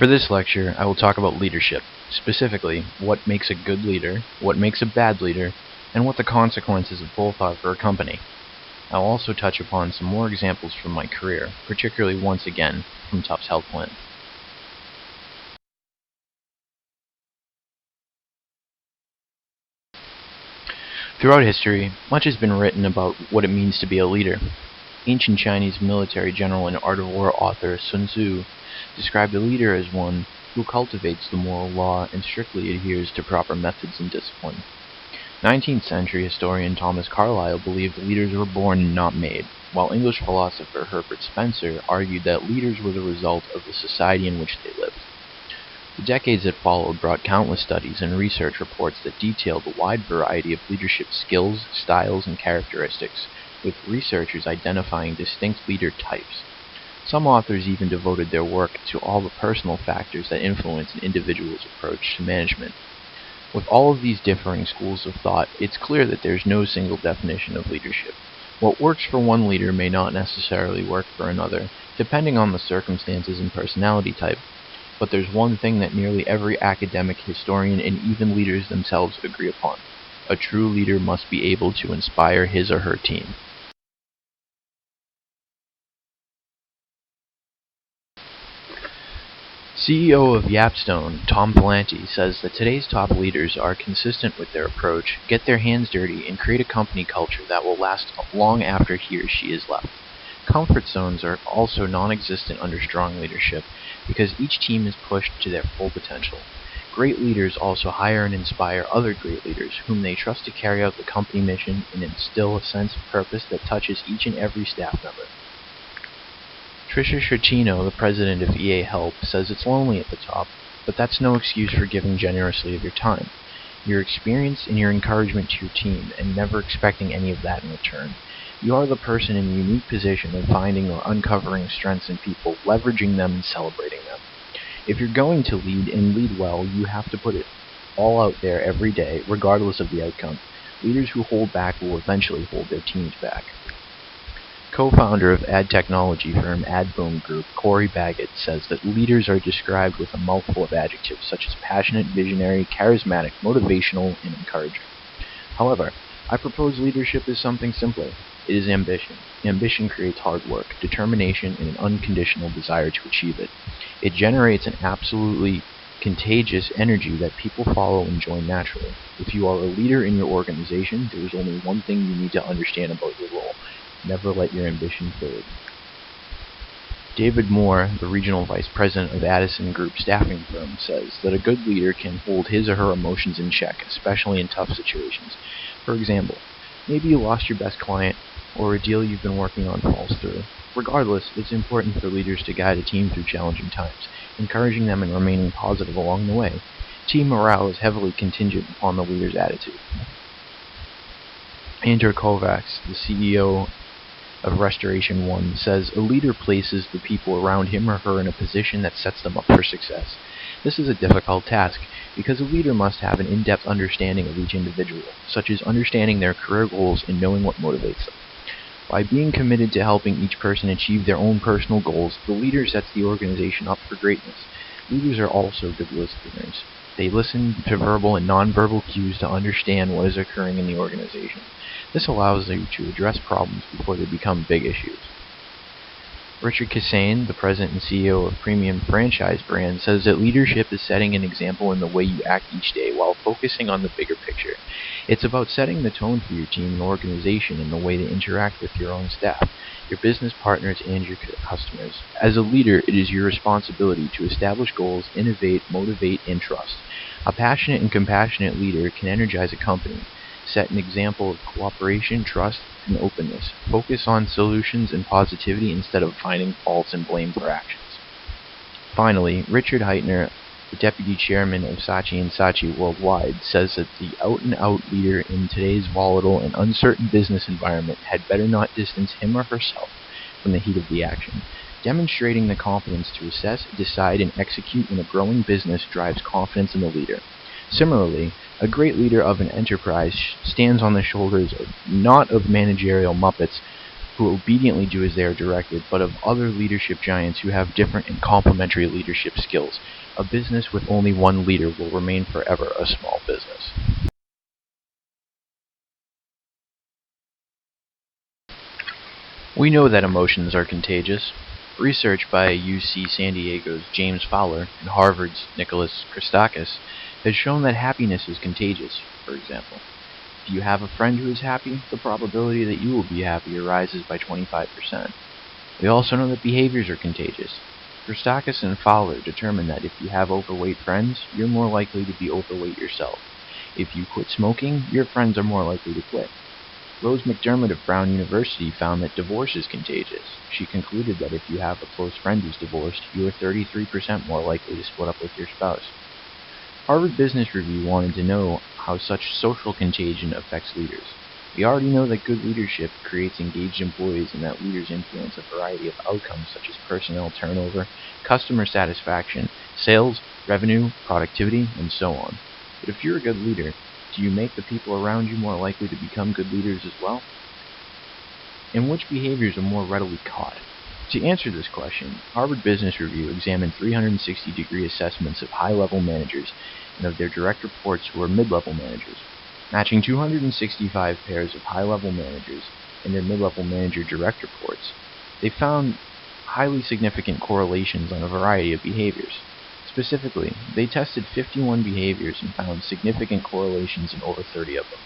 For this lecture, I will talk about leadership, specifically what makes a good leader, what makes a bad leader, and what the consequences of both are for a company. I will also touch upon some more examples from my career, particularly once again from Tufts Health Plan. Throughout history, much has been written about what it means to be a leader. Ancient Chinese military general and art of war author Sun Tzu described a leader as one who cultivates the moral law and strictly adheres to proper methods and discipline. 19th century historian Thomas Carlyle believed leaders were born and not made, while English philosopher Herbert Spencer argued that leaders were the result of the society in which they lived. The decades that followed brought countless studies and research reports that detailed a wide variety of leadership skills, styles, and characteristics, with researchers identifying distinct leader types. Some authors even devoted their work to all the personal factors that influence an individual's approach to management. With all of these differing schools of thought, it's clear that there's no single definition of leadership. What works for one leader may not necessarily work for another, depending on the circumstances and personality type. But there's one thing that nearly every academic, historian, and even leaders themselves agree upon. A true leader must be able to inspire his or her team. CEO of Yapstone, Tom Palante, says that today's top leaders are consistent with their approach, get their hands dirty, and create a company culture that will last long after he or she is left. Comfort zones are also non-existent under strong leadership because each team is pushed to their full potential. Great leaders also hire and inspire other great leaders whom they trust to carry out the company mission and instill a sense of purpose that touches each and every staff member. Tricia Schettino, the president of EA Help, says it's lonely at the top, but that's no excuse for giving generously of your time, your experience, and your encouragement to your team, and never expecting any of that in return. You are the person in a unique position of finding or uncovering strengths in people, leveraging them, and celebrating them. If you're going to lead and lead well, you have to put it all out there every day, regardless of the outcome. Leaders who hold back will eventually hold their teams back. Co-founder of ad technology firm AdBoom Group, Corey Baggett, says that leaders are described with a mouthful of adjectives such as passionate, visionary, charismatic, motivational, and encouraging. However, I propose leadership is something simpler. It is ambition. Ambition creates hard work, determination, and an unconditional desire to achieve it. It generates an absolutely contagious energy that people follow and join naturally. If you are a leader in your organization, there is only one thing you need to understand about your role. Never let your ambition fade. David Moore, the regional vice president of Addison Group staffing firm, says that a good leader can hold his or her emotions in check, especially in tough situations. For example, maybe you lost your best client, or a deal you've been working on falls through. Regardless, it's important for leaders to guide a team through challenging times, encouraging them and remaining positive along the way. Team morale is heavily contingent upon the leader's attitude. Andrew Kovacs, the CEO of Restoration One, says a leader places the people around him or her in a position that sets them up for success. This is a difficult task because a leader must have an in-depth understanding of each individual, such as understanding their career goals and knowing what motivates them. By being committed to helping each person achieve their own personal goals, the leader sets the organization up for greatness. Leaders are also good listeners. They listen to verbal and nonverbal cues to understand what is occurring in the organization. This allows you to address problems before they become big issues. Richard Cassane, the president and CEO of Premium Franchise Brand, says that leadership is setting an example in the way you act each day while focusing on the bigger picture. It's about setting the tone for your team and organization in the way they interact with your own staff, your business partners, and your customers. As a leader, it is your responsibility to establish goals, innovate, motivate, and trust. A passionate and compassionate leader can energize a company, set an example of cooperation, trust, and openness. Focus on solutions and positivity instead of finding faults and blame for actions. Finally, Richard Heitner, the deputy chairman of Saatchi & Saatchi Worldwide, says that the out-and-out leader in today's volatile and uncertain business environment had better not distance him or herself from the heat of the action. Demonstrating the confidence to assess, decide, and execute in a growing business drives confidence in the leader. Similarly, a great leader of an enterprise stands on the shoulders not of managerial muppets, who obediently do as they are directed, but of other leadership giants who have different and complementary leadership skills. A business with only one leader will remain forever a small business. We know that emotions are contagious. Research by UC San Diego's James Fowler and Harvard's Nicholas Christakis has shown that happiness is contagious. For example, if you have a friend who is happy, the probability that you will be happy rises by 25%. We also know that behaviors are contagious. Christakis and Fowler determined that if you have overweight friends, you're more likely to be overweight yourself. If you quit smoking, your friends are more likely to quit. Rose McDermott of Brown University found that divorce is contagious. She concluded that if you have a close friend who's divorced, you are 33% more likely to split up with your spouse. Harvard Business Review wanted to know how such social contagion affects leaders. We already know that good leadership creates engaged employees and that leaders influence a variety of outcomes such as personnel turnover, customer satisfaction, sales, revenue, productivity, and so on. But if you're a good leader, do you make the people around you more likely to become good leaders as well? And which behaviors are more readily caught? To answer this question, Harvard Business Review examined 360-degree assessments of high-level managers and of their direct reports who are mid-level managers, matching 265 pairs of high-level managers and their mid-level manager direct reports. They found highly significant correlations on a variety of behaviors. Specifically, they tested 51 behaviors and found significant correlations in over 30 of them.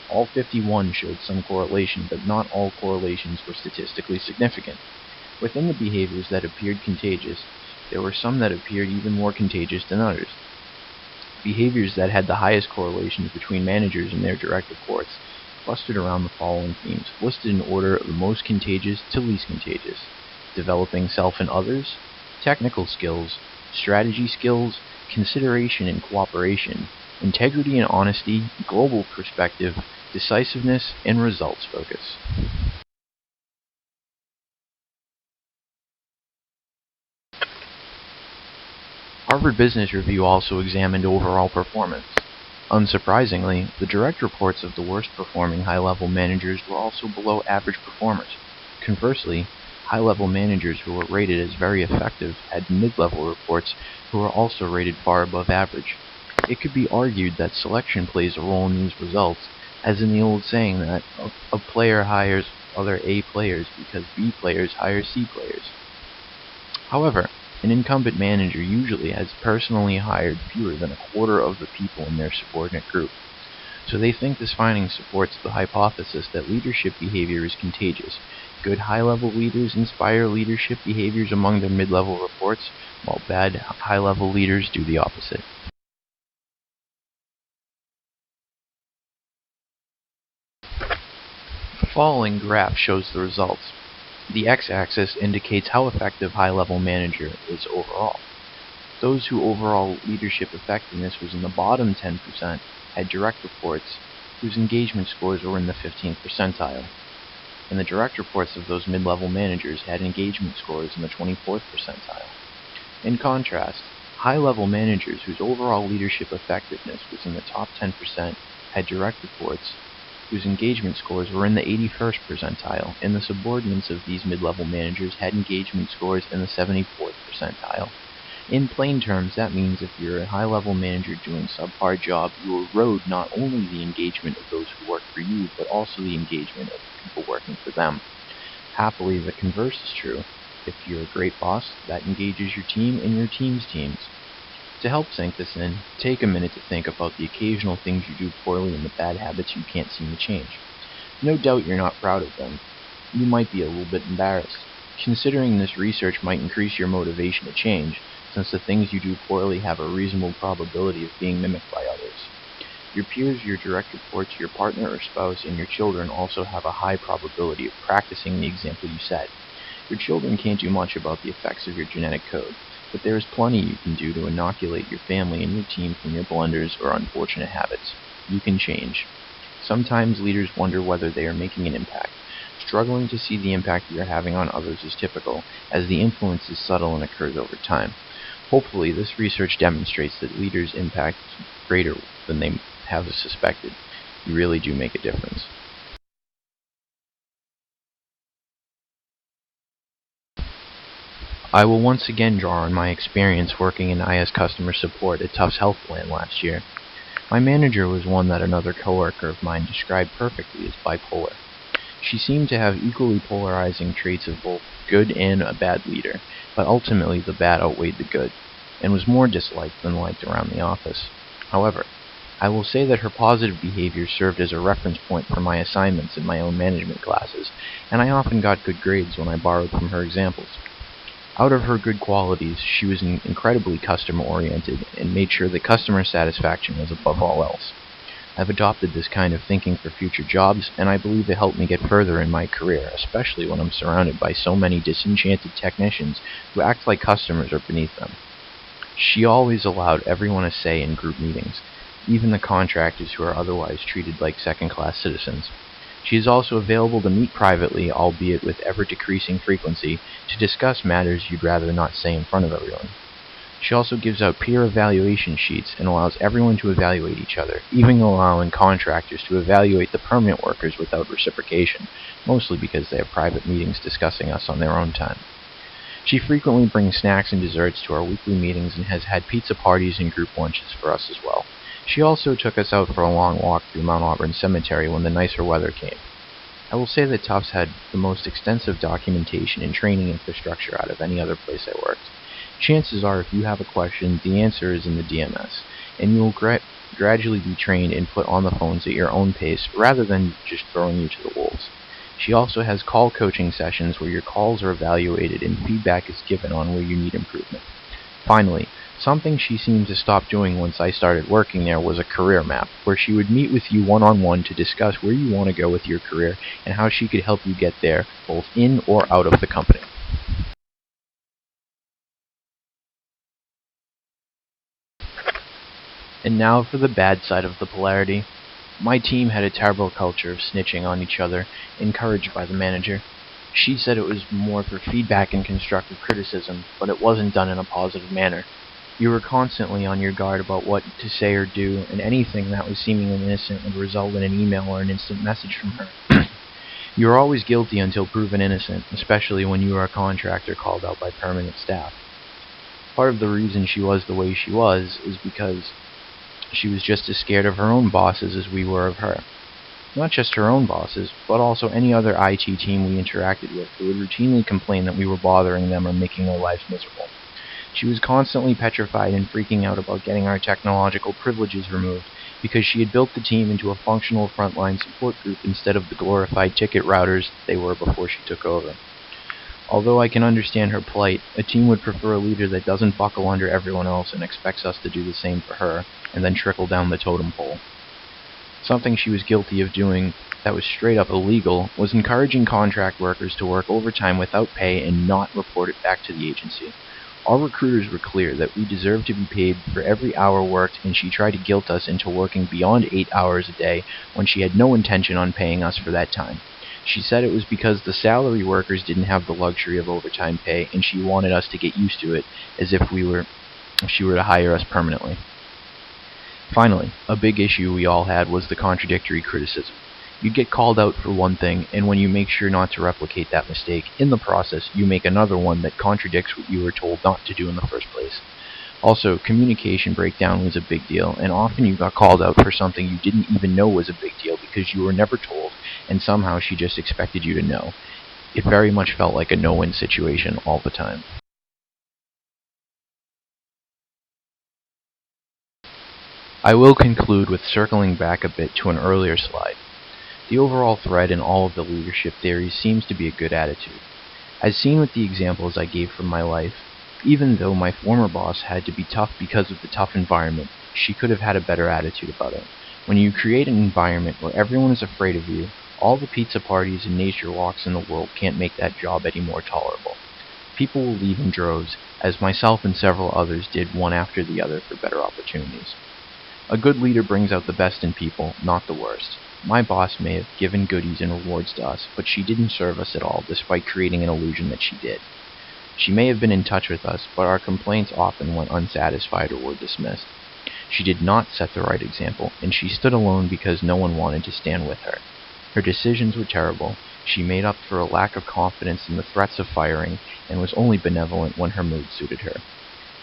All 51 showed some correlation, but not all correlations were statistically significant. Within the behaviors that appeared contagious, there were some that appeared even more contagious than others. Behaviors that had the highest correlations between managers and their direct reports clustered around the following themes, listed in order of the most contagious to least contagious: developing self and others, technical skills, strategy skills, consideration and cooperation, integrity and honesty, global perspective, decisiveness, and results focus. Harvard Business Review also examined overall performance. Unsurprisingly, the direct reports of the worst performing high-level managers were also below average performers. Conversely, high-level managers who were rated as very effective had mid-level reports who were also rated far above average. It could be argued that selection plays a role in these results, as in the old saying that a player hires other A players because B players hire C players. However, an incumbent manager usually has personally hired fewer than a quarter of the people in their subordinate group. So they think this finding supports the hypothesis that leadership behavior is contagious. Good high-level leaders inspire leadership behaviors among their mid-level reports, while bad high-level leaders do the opposite. The following graph shows the results. The x-axis indicates how effective high-level manager is overall. Those whose overall leadership effectiveness was in the bottom 10% had direct reports whose engagement scores were in the 15th percentile, and the direct reports of those mid-level managers had engagement scores in the 24th percentile. In contrast, high-level managers whose overall leadership effectiveness was in the top 10% had direct reports whose engagement scores were in the 81st percentile, and the subordinates of these mid-level managers had engagement scores in the 74th percentile. In plain terms, that means if you're a high-level manager doing a subpar job, you erode not only the engagement of those who work for you, but also the engagement of the people working for them. Happily, the converse is true. If you're a great boss, that engages your team and your team's teams. To help sink this in, take a minute to think about the occasional things you do poorly and the bad habits you can't seem to change. No doubt you're not proud of them. You might be a little bit embarrassed. Considering this research might increase your motivation to change, since the things you do poorly have a reasonable probability of being mimicked by others. Your peers, your direct reports, your partner or spouse, and your children also have a high probability of practicing the example you set. Your children can't do much about the effects of your genetic code, but there is plenty you can do to inoculate your family and your team from your blunders or unfortunate habits. You can change. Sometimes leaders wonder whether they are making an impact. Struggling to see the impact you are having on others is typical, as the influence is subtle and occurs over time. Hopefully, this research demonstrates that leaders' impact is greater than they have suspected. You really do make a difference. I will once again draw on my experience working in IS customer support at Tufts Health Plan last year. My manager was one that another coworker of mine described perfectly as bipolar. She seemed to have equally polarizing traits of both good and a bad leader, but ultimately the bad outweighed the good, and was more disliked than liked around the office. However, I will say that her positive behavior served as a reference point for my assignments in my own management classes, and I often got good grades when I borrowed from her examples. Out of her good qualities, she was incredibly customer-oriented and made sure that customer satisfaction was above all else. I've adopted this kind of thinking for future jobs, and I believe it helped me get further in my career, especially when I'm surrounded by so many disenchanted technicians who act like customers are beneath them. She always allowed everyone a say in group meetings, even the contractors who are otherwise treated like second-class citizens. She is also available to meet privately, albeit with ever-decreasing frequency, to discuss matters you'd rather not say in front of everyone. She also gives out peer evaluation sheets and allows everyone to evaluate each other, even allowing contractors to evaluate the permanent workers without reciprocation, mostly because they have private meetings discussing us on their own time. She frequently brings snacks and desserts to our weekly meetings and has had pizza parties and group lunches for us as well. She also took us out for a long walk through Mount Auburn Cemetery when the nicer weather came. I will say that Tufts had the most extensive documentation and training infrastructure out of any other place I worked. Chances are if you have a question, the answer is in the DMS, and you will gradually be trained and put on the phones at your own pace rather than just throwing you to the wolves. She also has call coaching sessions where your calls are evaluated and feedback is given on where you need improvement. Finally, something she seemed to stop doing once I started working there was a career map, where she would meet with you one-on-one to discuss where you want to go with your career and how she could help you get there, both in or out of the company. And now for the bad side of the polarity. My team had a terrible culture of snitching on each other, encouraged by the manager. She said it was more for feedback and constructive criticism, but it wasn't done in a positive manner. You were constantly on your guard about what to say or do, and anything that was seemingly innocent would result in an email or an instant message from her. You were always guilty until proven innocent, especially when you were a contractor called out by permanent staff. Part of the reason she was the way she was is because she was just as scared of her own bosses as we were of her. Not just her own bosses, but also any other IT team we interacted with who would routinely complain that we were bothering them or making their lives miserable. She was constantly petrified and freaking out about getting our technological privileges removed because she had built the team into a functional frontline support group instead of the glorified ticket routers they were before she took over. Although I can understand her plight, a team would prefer a leader that doesn't buckle under everyone else and expects us to do the same for her, and then trickle down the totem pole. Something she was guilty of doing that was straight up illegal was encouraging contract workers to work overtime without pay and not report it back to the agency. Our recruiters were clear that we deserved to be paid for every hour worked, and she tried to guilt us into working beyond 8 hours a day when she had no intention on paying us for that time. She said it was because the salary workers didn't have the luxury of overtime pay, and she wanted us to get used to it as if she were to hire us permanently. Finally, a big issue we all had was the contradictory criticism. You'd get called out for one thing, and when you make sure not to replicate that mistake, in the process you make another one that contradicts what you were told not to do in the first place. Also, communication breakdown was a big deal, and often you got called out for something you didn't even know was a big deal because you were never told, and somehow she just expected you to know. It very much felt like a no-win situation all the time. I will conclude with circling back a bit to an earlier slide. The overall thread in all of the leadership theories seems to be a good attitude. As seen with the examples I gave from my life, even though my former boss had to be tough because of the tough environment, she could have had a better attitude about it. When you create an environment where everyone is afraid of you, all the pizza parties and nature walks in the world can't make that job any more tolerable. People will leave in droves, as myself and several others did one after the other for better opportunities. A good leader brings out the best in people, not the worst. My boss may have given goodies and rewards to us, but she didn't serve us at all, despite creating an illusion that she did. She may have been in touch with us, but our complaints often went unsatisfied or were dismissed. She did not set the right example, and she stood alone because no one wanted to stand with her. Her decisions were terrible. She made up for a lack of confidence in the threats of firing, and was only benevolent when her mood suited her.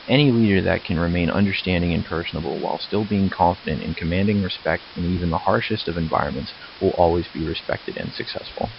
Any leader that can remain understanding and personable while still being confident and commanding respect in even the harshest of environments will always be respected and successful.